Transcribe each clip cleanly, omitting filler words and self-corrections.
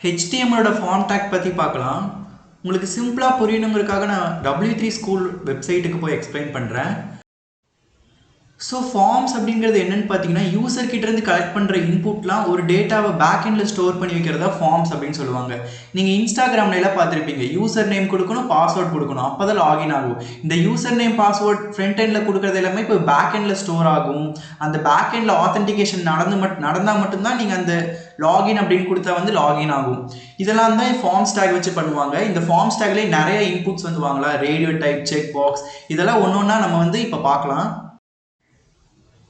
HTML form take பற்றி பார்க்கலாம். உங்களுக்கு சிம்பிளாக புரியணுங்கிறதுக்காக நான் W3 ஸ்கூல் வெப்சைட்டுக்கு போய் எக்ஸ்பிளைன் பண்ணுறேன். ஸோ ஃபார்ம்ஸ் அப்படிங்கிறது என்னென்னு பார்த்தீங்கன்னா, யூசர் கிட்டேருந்து கலெக்ட் பண்ணுற இன்புட்லாம் ஒரு டேட்டாவை பேக்எண்டில் ஸ்டோர் பண்ணி வைக்கிறதா ஃபார்ம்ஸ் அப்படின்னு சொல்லுவாங்க. நீங்கள் இன்ஸ்டாகிராம்லாம் பார்த்துருப்பீங்க, யூசர் நேம் கொடுக்கணும், பாஸ்வேர்ட் கொடுக்கணும், அப்போ தான் லாகின் ஆகும். இந்த யூசர் நேம் பாஸ்வேர்ட் ஃப்ரண்ட் எண்டில் கொடுக்குறது எல்லாமே இப்போ பேக்எண்டில் ஸ்டோர் ஆகும். அந்த பேக்எண்டில் ஆத்தென்டிகேஷன் நடந்தால் மட்டும்தான் நீங்கள் அந்த லாகின் அப்படின்னு கொடுத்தா வந்து லாகின் ஆகும். இதெல்லாம் தான் ஃபார்ம்ஸ் டேக் வச்சு பண்ணுவாங்க. இந்த ஃபார்ம்ஸ் டேக்லேயே நிறைய இன்புட்ஸ் வந்து வாங்கலாம், ரேடியோ டைப், செக் பாக்ஸ், இதெல்லாம் ஒன்று ஒன்றா நம்ம வந்து இப்போ பார்க்கலாம்.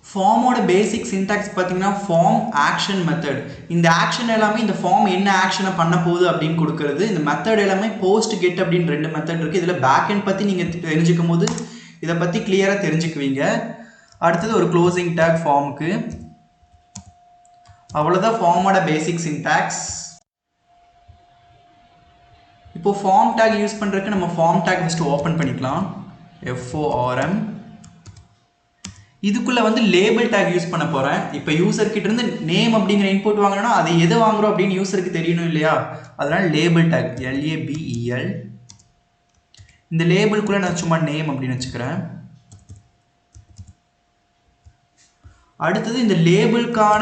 ஃபார்மோட பேசிக் சின்டாக்ஸ் பார்த்தீங்கன்னா ஃபார்ம் ஆக்ஷன் மெத்தட். இந்த ஆக்ஷன் எல்லாமே இந்த ஃபார்ம் என்ன ஆக்ஷனை பண்ண போகுது அப்படின்னு கொடுக்குறது. இந்த மெத்தட் எல்லாமே போஸ்ட் கெட் அப்படின்னு 2 மெத்தட் இருக்குது. இதில் பேக்எண்ட் பற்றி நீங்கள் தெரிஞ்சுக்கும் போது இதை பற்றி கிளியராக தெரிஞ்சுக்குவீங்க. அடுத்தது ஒரு க்ளோசிங் டேக் ஃபார்முக்கு. அவ்வளோதான் ஃபார்மோட பேசிக் சின்டாக்ஸ். இப்போது ஃபார்ம் டேக் யூஸ் பண்ணுறதுக்கு நம்ம ஃபார்ம் டேக் ஃபஸ்ட்டு ஓப்பன் பண்ணிக்கலாம். FORM. இதுக்குள்ளே வந்து லேபிள் டேக் யூஸ் பண்ண போகிறேன். இப்போ யூசர் கிட்டேருந்து நேம் அப்படிங்கிற இன்புட் வாங்கினா அதை எது வாங்குறோம் அப்படின்னு யூசருக்கு தெரியணும் இல்லையா, அதனால் லேபிள் டேக் LABEL. இந்த லேபிளுக்குள்ளே நான் சும்மா நேம் அப்படின்னு வச்சுக்கிறேன். அடுத்தது இந்த லேபிளுக்கான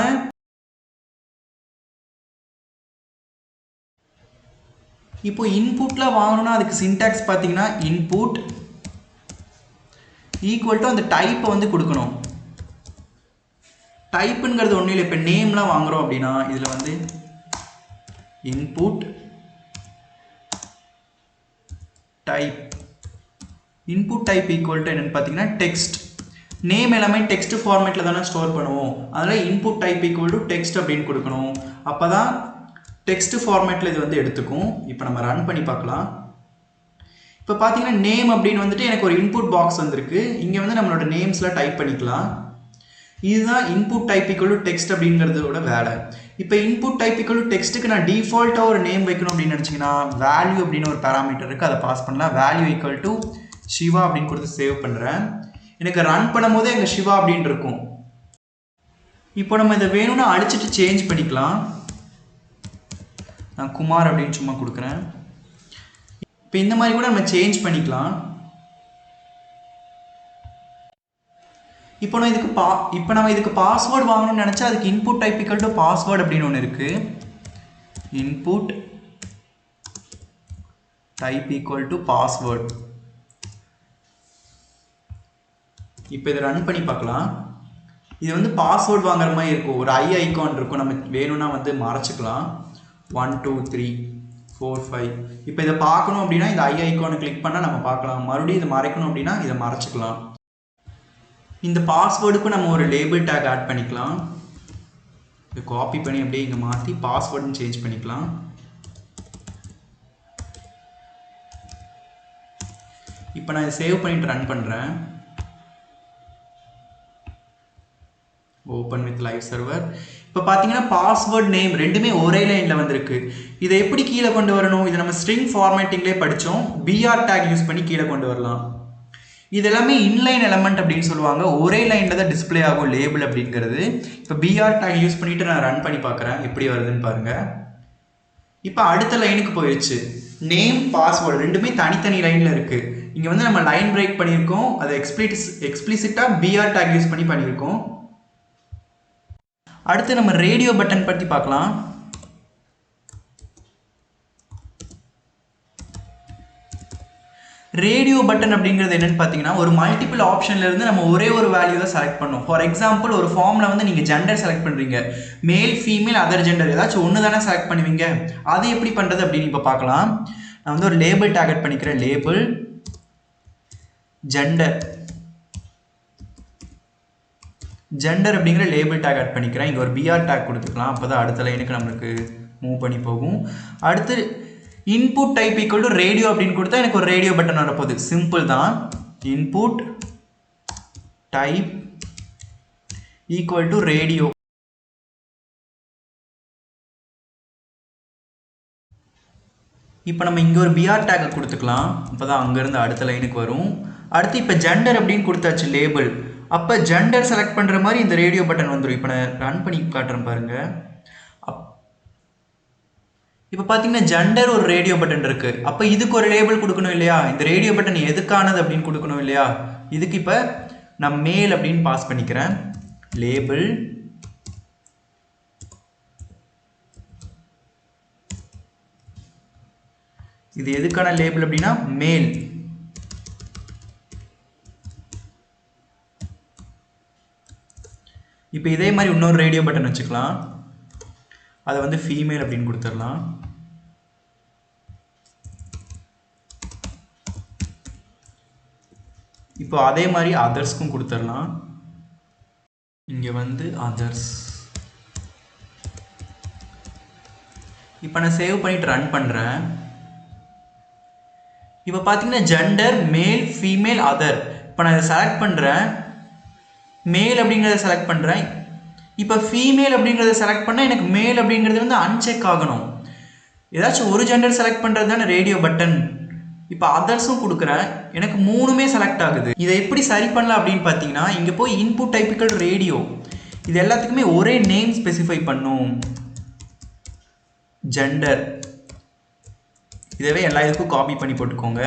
இப்போ இன்புட்டில் வாங்கணும்னா அதுக்கு சின்டாக்ஸ் பார்த்தீங்கன்னா இன்புட் ஈக்குவல் டு அந்த டைப்பை வந்து கொடுக்கணும். டைப்புங்கிறது ஒன்றும் இல்லை. இப்போ நேம்லாம் வாங்குகிறோம் அப்படின்னா இதில் வந்து input type, input type equal to என்னென்னு பார்த்தீங்கன்னா டெக்ஸ்ட். நேம் எல்லாமே டெக்ஸ்ட் ஃபார்மேட்டில் தானே ஸ்டோர் பண்ணுவோம், அதனால் input type equal to text அப்படின்னு கொடுக்கணும். அப்போ தான் டெக்ஸ்ட் ஃபார்மேட்டில் இது வந்து எடுத்துக்கும். இப்போ நம்ம ரன் பண்ணி பார்க்கலாம். இப்போ பார்த்தீங்கன்னா நேம் அப்படின்னு வந்துட்டு எனக்கு ஒரு இன்புட் பாக்ஸ் வந்திருக்கு. இங்கே வந்து நம்மளோட நேம்ஸ்லாம் டைப் பண்ணிக்கலாம். இதுதான் input type equal to text அப்படிங்கிறதோட வேலை. இப்போ இன்புட் டைப் ஈக்குவல் டு டெக்ஸ்ட்டுக்கு நான் டிஃபால்ட்டாக ஒரு நேம் வைக்கணும் அப்படின்னு நினச்சிங்கன்னா வேல்யூ அப்படின்னு ஒரு பேராமீட்டர் இருக்குது, அதை பாஸ் பண்ணலாம். வேல்யூ ஈக்குவல் டு சிவா அப்படின்னு கொடுத்து சேவ் பண்ணுறேன். எனக்கு ரன் பண்ணும் போதே எங்கள் சிவா அப்படின்னு இருக்கும். இப்போ நம்ம இதை வேணும்னா அழிச்சிட்டு சேஞ்ச் பண்ணிக்கலாம். நான் குமார் அப்படின்னு சும்மா கொடுக்குறேன். இப்போ இந்த மாதிரி கூட நம்ம சேஞ்ச் பண்ணிக்கலாம். இப்போ நம்ம இதுக்கு பாஸ்வேர்டு வாங்கணும்னு நினச்சா அதுக்கு input type equal to password அப்படின்னு ஒன்று இருக்குது. Input type equal to password. இப்போ இதை ரன் பண்ணி பார்க்கலாம். இது வந்து பாஸ்வேர்டு வாங்குற மாதிரி இருக்கும். ஒரு ஐகான் இருக்கும், நம்ம வேணும்னா வந்து மறைச்சிக்கலாம். 1 2 3 4 5. இப்போ இதை பார்க்கணும் அப்படின்னா இந்த ஐகானை கிளிக் பண்ணால் நம்ம பார்க்கலாம். மறுபடியும் இதை மறைக்கணும் அப்படின்னா இதை மறைச்சிக்கலாம். இந்த பாஸ்வேர்டுக்கும் நம்ம ஒரு லேபிள் டேக் ஆட் பண்ணிக்கலாம். இதை காப்பி பண்ணி அப்படியே இங்கே மாற்றி பாஸ்வேர்டுன்னு சேஞ்ச் பண்ணிக்கலாம். இப்போ நான் இதை சேவ் பண்ணிட்டு ரன் பண்ணுறேன். Open with live server. இப்போ பார்த்தீங்கன்னா பாஸ்வேர்ட் நேம் ரெண்டுமே ஒரே லைனில் வந்திருக்கு. இதை எப்படி கீழே கொண்டு வரணும்? இதை நம்ம ஸ்ட்ரிங் ஃபார்மேட்டிங்லேயே படித்தோம். BR டேக் யூஸ் பண்ணி கீழே கொண்டு வரலாம். இது எல்லாமே இன்லைன் எலமெண்ட் அப்படின்னு சொல்லுவாங்க. ஒரே லைனில் தான் டிஸ்பிளே ஆகும் லேபிள் அப்படிங்கிறது. இப்போ BR டேக் யூஸ் பண்ணிவிட்டு நான் ரன் பண்ணி பார்க்குறேன் எப்படி வருதுன்னு பாருங்கள். இப்போ அடுத்த லைனுக்கு போயிடுச்சு. நேம் பாஸ்வேர்டு ரெண்டுமே தனித்தனி லைனில் இருக்குது. இங்கே வந்து நம்ம லைன் பிரேக் பண்ணியிருக்கோம். அதை எக்ஸ்பிளிசிட்டாக BR டேக் யூஸ் பண்ணி பண்ணியிருக்கோம். அடுத்து நம்ம ரேடியோ பட்டன் பற்றி பார்க்கலாம். ரேடியோ பட்டன் அப்படிங்கிறது என்னென்னு பார்த்தீங்கன்னா ஒரு மல்டிபிள் ஆப்ஷன்லேருந்து நம்ம ஒரே ஒரு வேல்யூ தான் செலக்ட் பண்ணோம். ஃபார் எக்ஸாம்பிள் ஒரு ஃபார்மில் வந்து நீங்கள் ஜெண்டர் செலக்ட் பண்ணுறீங்க, மேல் ஃபீமேல் அதர் ஜெண்டர் ஏதாச்சும் ஒன்று தானே செலக்ட் பண்ணுவீங்க. அது எப்படி பண்ணுறது அப்படின்னு இப்போ பார்க்கலாம். நான் வந்து ஒரு லேபிள் டார்கெட் பண்ணிக்கிறேன். லேபிள் ஜெண்டர் அப்படிங்கிற லேபிள் டேக் ஆட் பண்ணிக்கிறேன். இங்கே ஒரு BR டேக் கொடுத்துக்கலாம். அப்போ தான் அடுத்த லைனுக்கு நம்மளுக்கு மூவ் பண்ணி போகும். அடுத்து input type equal to radio அப்படின்னு கொடுத்தா எனக்கு ஒரு ரேடியோ பட்டன் வரப்போகுது. சிம்பிள் தான். Input type equal to radio. இப்போ நம்ம இங்கே ஒரு BR டேக்கை கொடுத்துக்கலாம். அப்போ தான் அங்கேருந்து அடுத்த லைனுக்கு வரும். அடுத்து இப்போ ஜெண்டர் அப்படின்னு கொடுத்தாச்சு லேபிள். அப்போ ஜெண்டர் செலக்ட் பண்ணுற மாதிரி இந்த ரேடியோ பட்டன் வந்துடும். இப்போ நான் ரன் பண்ணி காட்டுறேன் பாருங்கள். இப்போ பார்த்தீங்கன்னா ஜெண்டர் ஒரு ரேடியோ பட்டன் இருக்குது. அப்போ இதுக்கு ஒரு லேபிள் கொடுக்கணும் இல்லையா? இந்த ரேடியோ பட்டன் எதுக்கானது அப்படின்னு கொடுக்கணும் இல்லையா? இதுக்கு இப்போ நான் மேல் அப்படின்னு பாஸ் பண்ணிக்கிறேன். லேபிள் இது எதுக்கான லேபிள் அப்படின்னா மேல். இப்போ இதே மாதிரி இன்னொரு ரேடியோ பட்டன் வச்சுக்கலாம். அதை வந்து ஃபீமேல் அப்படின்னு கொடுத்துடலாம். இப்போ அதே மாதிரி அதர்ஸ்க்கும் கொடுத்துடலாம். இங்கே வந்து அதர்ஸ். இப்போ நான் சேவ் பண்ணிட்டு ரன் பண்ணுறேன். இப்போ பார்த்தீங்கன்னா ஜெண்டர் மேல் ஃபீமேல் அதர். இப்போ நான் இதை செலக்ட் பண்ணுறேன். மேல் அப்படிங்கிறத செலக்ட் பண்ணுறேன். இப்போ ஃபீமேல் அப்படிங்கிறத செலக்ட் பண்ணால் எனக்கு மேல் அப்படிங்கிறது வந்து அன்செக் ஆகணும். ஏதாச்சும் ஒரு ஜெண்டர் செலக்ட் பண்ணுறது தானே ரேடியோ பட்டன். இப்போ அதர்ஸும் கொடுக்குறேன். எனக்கு மூணுமே செலக்ட் ஆகுது. இதை எப்படி சரி பண்ணலாம் அப்படின்னு பார்த்தீங்கன்னா இங்கே போய் இன்புட் டைப்பிக்கல் ரேடியோ இது எல்லாத்துக்குமே ஒரே நேம் ஸ்பெசிஃபை பண்ணும். ஜெண்டர் இதவே எல்லா இதுக்கும் காப்பி பண்ணி போட்டுக்கோங்க.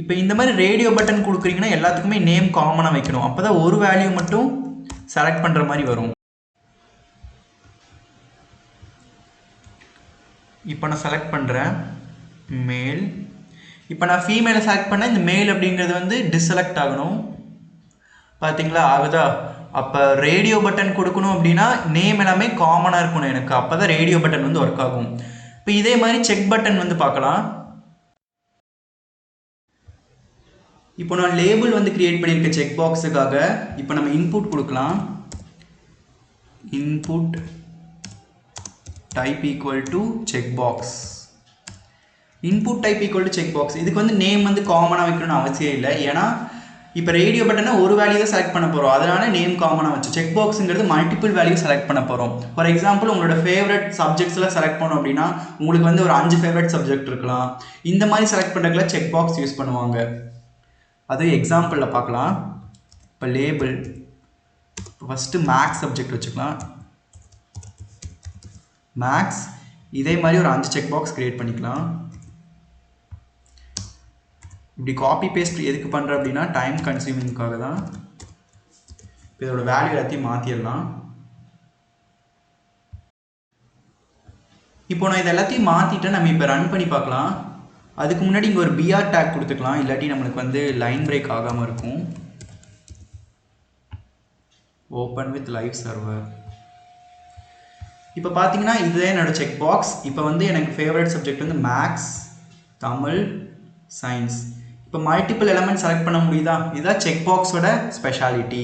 இப்போ இந்த மாதிரி ரேடியோ பட்டன் கொடுக்குறீங்கன்னா எல்லாத்துக்குமே நேம் காமனாக வைக்கணும். அப்போ தான் ஒரு வேல்யூ மட்டும் செலக்ட் பண்ணுற மாதிரி வரும். இப்போ நான் செலக்ட் பண்ணுறேன் மேல். இப்போ நான் ஃபீமேலை செலக்ட் பண்ணேன். இந்த மேல் அப்படிங்கிறது வந்து டிஸ்செலக்ட் ஆகணும். பார்த்தீங்களா ஆகுதா? அப்போ ரேடியோ பட்டன் கொடுக்கணும் அப்படின்னா நேம் எல்லாமே காமனாக இருக்கணும் எனக்கு. அப்போ தான் ரேடியோ பட்டன் வந்து ஒர்க் ஆகும். இப்போ இதே மாதிரி செக் பட்டன் வந்து பார்க்கலாம். இப்போ நான் லேபிள் வந்து கிரியேட் பண்ணியிருக்க செக் பாக்ஸுக்காக இப்போ நம்ம இன்புட் கொடுக்கலாம். Input type equal to check box. Input type equal to check box. இதுக்கு வந்து நேம் வந்து காமனாக வைக்கணும்னு அவசியம் இல்லை. ஏன்னா இப்போ ரேடியோ பட்டனை ஒரு வேல்யூ தான் செலக்ட் பண்ண போகிறோம். அதனால நேம் காமனாக வச்சு செக் பாக்ஸுங்கிறது மல்டிபிள் வேல்யூ செலக்ட் பண்ண போகிறோம். ஃபார் எக்ஸாம்பிள் உங்களோட ஃபேவரட் சப்ஜெக்ட்ஸ்லாம் செலக்ட் பண்ணோம் அப்படின்னா உங்களுக்கு வந்து ஒரு 5 ஃபேவரட் சப்ஜெக்ட் இருக்கலாம். இந்த மாதிரி செலக்ட் பண்ணுறதுக்குலாம் செக் பாக்ஸ் யூஸ் பண்ணுவாங்க. அது எக்ஸாம்பிளில் பார்க்கலாம். இப்போ லேபிள் ஃபஸ்ட்டு மேக்ஸ் சப்ஜெக்ட் வச்சுக்கலாம். மேக்ஸ் இதே மாதிரி ஒரு 5 செக் பாக்ஸ் கிரியேட் பண்ணிக்கலாம். இப்படி காப்பி பேஸ்ட் எதுக்கு பண்ணுறேன் அப்படின்னா டைம் கன்சியூமிங்காக தான். இப்போ இதோட வேல்யூ எல்லாத்தையும் மாற்றிடலாம். இப்போ நான் இது எல்லாத்தையும் மாற்றிட்டேன். நம்ம இப்போ ரன் பண்ணி பார்க்கலாம். அதுக்கு முன்னாடி இங்கே ஒரு பிஆர் டேக் கொடுத்துக்கலாம். இல்லாட்டி நம்மளுக்கு வந்து லைன் பிரேக் ஆகாமல் இருக்கும். Open with live server. இப்போ பார்த்தீங்கன்னா இதுதான் என்னோட செக் பாக்ஸ். இப்போ வந்து எனக்கு ஃபேவரட் சப்ஜெக்ட் வந்து மேக்ஸ், தமிழ், சயின்ஸ். இப்போ மல்டிபிள் எலமெண்ட் செலக்ட் பண்ண முடியுதா? இதுதான் செக் பாக்ஸோட ஸ்பெஷாலிட்டி.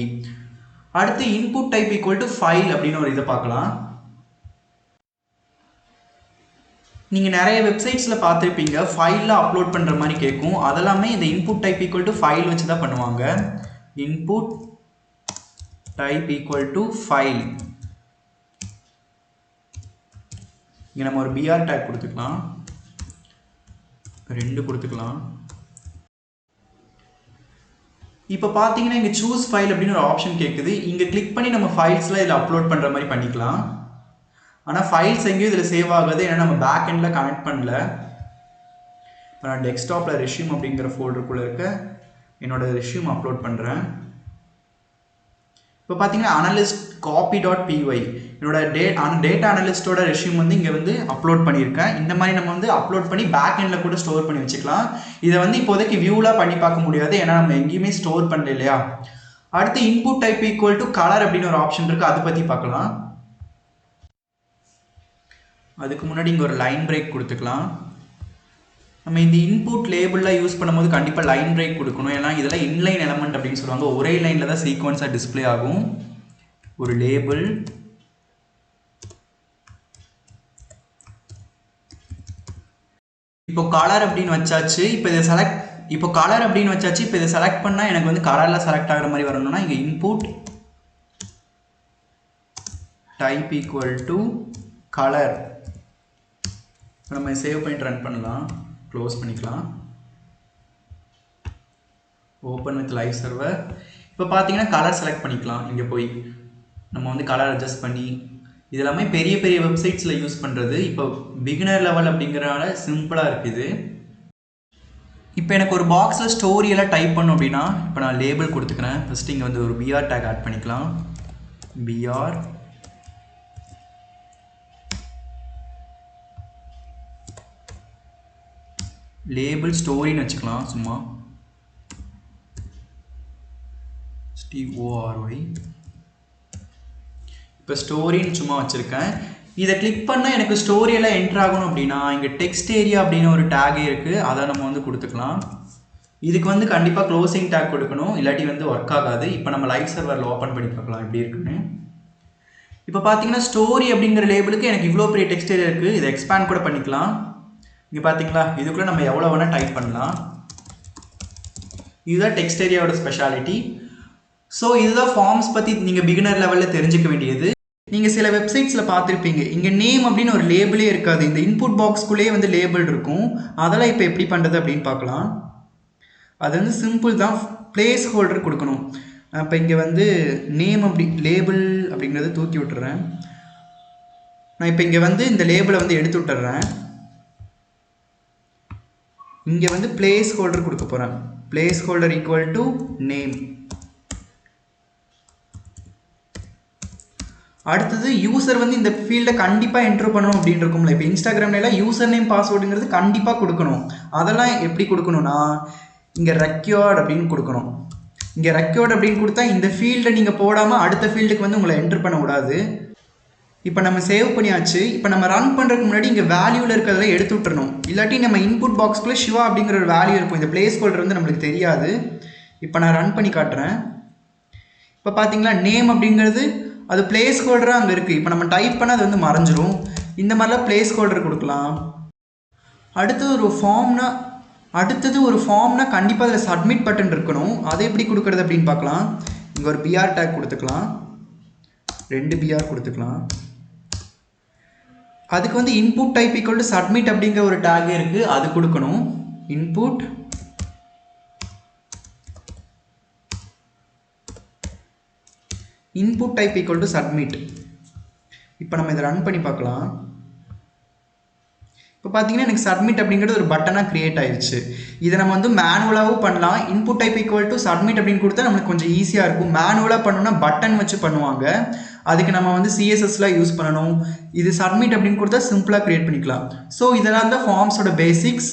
அடுத்து input type equal to file அப்படின்னு ஒரு இதை பார்க்கலாம். நீங்கள் நிறைய வெப்சைட்ஸில் பார்த்துருப்பீங்க ஃபைலில் அப்லோட் பண்ணுற மாதிரி கேட்கும். அதெல்லாமே இந்த input type equal to file வச்சு தான் பண்ணுவாங்க. Input type equal to file. இங்கே நம்ம ஒரு பிஆர் டேக் கொடுத்துக்கலாம். 2 கொடுத்துக்கலாம். இப்போ பார்த்தீங்கன்னா இங்கே சூஸ் ஃபைல் அப்படின்னு ஒரு ஆப்ஷன் கேட்குது. இங்கே கிளிக் பண்ணி நம்ம ஃபைல்ஸ்லாம் இதில் அப்லோட் பண்ணுற மாதிரி பண்ணிக்கலாம். ஆனால் ஃபைல்ஸ் எங்கேயும் இதில் சேவ் ஆகுது. ஏன்னா நம்ம பேக் எண்டில் கனெக்ட் பண்ணல. இப்போ நான் டெஸ்க்டாப்பில் ரெஷ்யூம் அப்படிங்கிற ஃபோல்டருக்குள்ளே இருக்க என்னோட ரெஷ்யூம் அப்லோட் பண்ணுறேன். இப்போ பார்த்தீங்கன்னா அனலிஸ்ட் காப்பி டாட் பிஒய் என்னோட டேட்டா அனலிஸ்டோட ரெஷ்யூம் வந்து இங்கே வந்து அப்லோட் பண்ணியிருக்கேன். இந்த மாதிரி நம்ம வந்து அப்லோட் பண்ணி பேக் எண்டில் கூட ஸ்டோர் பண்ணி வச்சுக்கலாம். இதை வந்து இப்போதைக்கு வியூலாம் பண்ணி பார்க்க முடியாது. ஏன்னா நம்ம எங்கேயுமே ஸ்டோர் பண்ணல இல்லையா? அடுத்து input type equal to colour அப்படின்னு ஒரு ஆப்ஷன் இருக்குது. அதை பற்றி பார்க்கலாம். அதுக்கு முன்னாடி இங்கே ஒரு லைன் பிரேக் கொடுத்துக்கலாம். நம்ம இந்த இன்புட் லேபிளில் யூஸ் பண்ணும்போது கண்டிப்பாக லைன் பிரேக் கொடுக்கணும். ஏன்னா இதெல்லாம் இன்லைன் எலமெண்ட் அப்படின்னு சொல்லுவாங்க. ஒரே லைனில் தான் சீக்வன்ஸாக டிஸ்பிளே ஆகும். ஒரு லேபிள், இப்போ கலர் அப்படின்னு வச்சாச்சு. இப்போ இதை கலர் அப்படின்னு வச்சாச்சு. இப்போ இதை செலக்ட் பண்ணால் எனக்கு வந்து கலரில் செலக்ட் ஆகிற மாதிரி வரணும்னா இங்கே input type equal to colour. நம்ம சேவ் பண்ணிட்டு ரன் பண்ணலாம். க்ளோஸ் பண்ணிக்கலாம். Open with live server. இப்போ பார்த்தீங்கன்னா கலர் செலக்ட் பண்ணிக்கலாம். இங்கே போய் நம்ம வந்து கலர் அட்ஜஸ்ட் பண்ணி இதெல்லாமே பெரிய பெரிய வெப்சைட்ஸில் யூஸ் பண்ணுறது. இப்போ பிகினர் லெவல் அப்படிங்கிறனால சிம்பிளாக இருக்குது. இப்போ எனக்கு ஒரு பாக்ஸில் ஸ்டோரி எல்லாம் டைப் பண்ணோம் அப்படின்னா இப்போ நான் லேபிள் கொடுத்துக்கிறேன். ஃபஸ்ட்டு இங்கே வந்து ஒரு பிஆர் டேக் ஆட் பண்ணிக்கலாம். பிஆர் லேபிள் ஸ்டோரின்னு வச்சுக்கலாம். சும்மா STORY. இப்போ ஸ்டோரின்னு சும்மா வச்சுருக்கேன். இதை கிளிக் பண்ணால் எனக்கு ஸ்டோரியெல்லாம் என்ட்ரு ஆகணும் அப்படின்னா இங்கே டெக்ஸ்ட் ஏரியா அப்படின்னு ஒரு டேகே இருக்குது. அதை நம்ம வந்து கொடுத்துக்கலாம். இதுக்கு வந்து கண்டிப்பாக க்ளோசிங் டேக் கொடுக்கணும், இல்லாட்டி வந்து ஒர்க் ஆகாது. இப்போ நம்ம லைவ் சர்வரில் ஓப்பன் பண்ணி பார்க்கலாம் எப்படி இருக்குன்னு. இப்போ பார்த்தீங்கன்னா ஸ்டோரி அப்படிங்கிற லேபிளுக்கு எனக்கு இவ்வளோ பெரிய டெக்ஸ்ட் ஏரியா இருக்குது. இதை எக்ஸ்பேண்ட் கூட பண்ணிக்கலாம். இங்கே பார்த்தீங்களா, இதுக்குள்ளே நம்ம எவ்வளோ வேணால் டைப் பண்ணலாம். இதுதான் டெக்ஸ்ட் ஏரியாவோட ஸ்பெஷாலிட்டி. ஸோ இதுதான் ஃபார்ம்ஸ் பற்றி நீங்கள் பிகினர் லெவலில் தெரிஞ்சுக்க வேண்டியது. நீங்கள் சில வெப்சைட்ஸில் பார்த்துருப்பீங்க, இங்கே நேம் அப்படின்னு ஒரு லேபிளே இருக்காது. இந்த இன்புட் பாக்ஸ்குள்ளேயே வந்து லேபிள் இருக்கும். அதெல்லாம் இப்போ எப்படி பண்ணுறது அப்படின்னு பார்க்கலாம். அது வந்து சிம்பிள் தான். பிளேஸ் ஹோல்டர் கொடுக்கணும். இப்போ இங்கே வந்து நேம் அப்படி லேபிள் அப்படிங்கிறத தூக்கி விட்டுறேன். நான் இப்போ இங்கே வந்து இந்த லேபிளை வந்து எடுத்து விட்டுறேன். இங்கே வந்து பிளேஸ் ஹோல்டர் கொடுக்க போகிறேன். Place holder equal to name. அடுத்தது யூசர் வந்து இந்த ஃபீல்டை கண்டிப்பாக என்ட்ரு பண்ணணும் அப்படின்னு இருக்கும்ல. இப்போ இன்ஸ்டாகிராம்லாம் யூசர் நேம் பாஸ்வேர்டுங்கிறது கண்டிப்பாக கொடுக்கணும். அதெல்லாம் எப்படி கொடுக்கணும்னா இங்கே ரெக்யர்ட் அப்படின்னு கொடுக்கணும். இங்கே ரெக்யர்ட் அப்படின்னு கொடுத்தா இந்த ஃபீல்டை நீங்கள் போடாமல் அடுத்த ஃபீல்டுக்கு வந்து உங்களை என்ட்ரு பண்ண விடாது. இப்போ நம்ம சேவ் பண்ணியாச்சு. இப்போ நம்ம ரன் பண்ணுறதுக்கு முன்னாடி இங்கே வேல்யூவில் இருக்கிறத எடுத்து விட்டுறணும். இல்லாட்டி நம்ம இன்புட் பாக்ஸ்க்குள்ளே சிவா அப்படிங்கிற ஒரு வேல்யூ இருக்கும். இந்த பிளேஸ் ஹோல்டர் வந்து நம்மளுக்கு தெரியாது. இப்போ நான் ரன் பண்ணி காட்டுறேன். இப்போ பார்த்தீங்களா, நேம் அப்படிங்கிறது அது பிளேஸ் ஹோல்டராக அங்கே இருக்குது. இப்போ நம்ம டைப் பண்ணால் அது வந்து மறைஞ்சிரும். இந்த மாதிரிலாம் பிளேஸ் ஹோல்டர் கொடுக்கலாம். அடுத்தது ஒரு ஃபார்ம்னா கண்டிப்பாக அதில் சப்மிட் பட்டன் இருக்கணும். அதை எப்படி கொடுக்குறது அப்படின்னு பார்க்கலாம். இங்கே ஒரு பிஆர் டேக் கொடுத்துக்கலாம். 2 பிஆர் கொடுத்துக்கலாம். அதுக்கு வந்து input type equal to submit அப்படிங்கிற ஒரு டேக் இருக்குது. அது கொடுக்கணும். Input type equal to submit. இப்போ நம்ம இதை ரன் பண்ணி பார்க்கலாம். இப்போ பார்த்தீங்கன்னா எனக்கு சப்மிட் அப்படிங்கிறது ஒரு பட்டனாக க்ரியேட் ஆயிடுச்சு. இதை நம்ம வந்து மேனுவலாகவும் பண்ணலாம். Input type equal to submit அப்படின்னு கொடுத்தா நம்மளுக்கு கொஞ்சம் ஈஸியாக இருக்கும். மேனுவலாக பண்ணணும்னா பட்டன் வச்சு பண்ணுவாங்க. அதுக்கு நம்ம வந்து CSSலாம் யூஸ் பண்ணணும். இது சப்மிட் அப்படின்னு கொடுத்தா சிம்பிளாக க்ரியேட் பண்ணிக்கலாம். ஸோ இதெல்லாம் தான் ஃபார்ம்ஸோட பேசிக்ஸ்.